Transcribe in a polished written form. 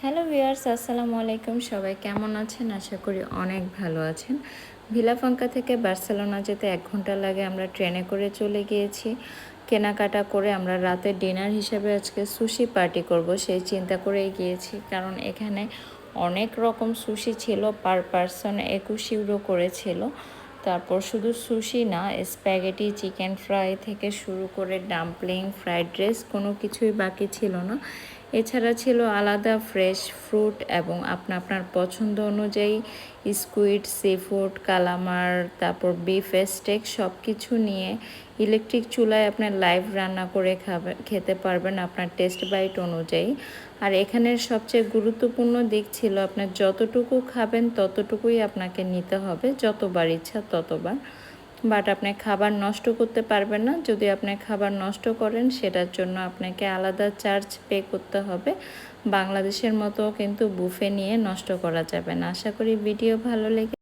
Hello viewers, আসসালামু আলাইকুম। সবাই কেমন আছেন? আশা করি অনেক ভালো আছেন। ভিলাফাঙ্কা থেকে বার্সেলোনা যেতে 1 ঘন্টা লাগে। আমরা ট্রেনে করে চলে গিয়েছি। কেনাকাটা করে আমরা রাতের ডিনার হিসেবে আজকে সুশি পার্টি করব, সেই চিন্তা করেই গিয়েছি। কারণ এখানে অনেক রকম সুশি ছিল, পার পারসন 21 ইউরো করেছিল। তারপর শুধু সুশি না, স্প্যাগেটি, চিকেন ফ্রাই থেকে শুরু করে ডাম্পলিং, ফ্রাইড রাইস কোনো কিছুই বাকি ছিল না। এছাড়া ছিল আলাদা ফ্রেশ ফ্রুট এবং আপনার পছন্দ অনুযায়ী স্কুইড, সি ফুড, কালামার, তারপর বিফ স্টেক সব কিছু নিয়ে ইলেকট্রিক চুলায় আপনার লাইভ রান্না করে খেতে পারবেন আপনার টেস্ট বাইট অনুযায়ী। আর এখানের সবচেয়ে গুরুত্বপূর্ণ দিক ছিল আপনার যতটুকু খাবেন ততটুকুই আপনাকে নিতে হবে, যতবার ইচ্ছা ততবার। বাট আপনি খাবার নষ্ট করতে পারবেন না। যদি আপনি খাবার নষ্ট করেন সেটার জন্য আপনাকে আলাদা চার্জ পে করতে হবে। বাংলাদেশের মতো কিন্তু বুফে নিয়ে নষ্ট করা যাবে না। আশা করি ভিডিও ভালো লেগে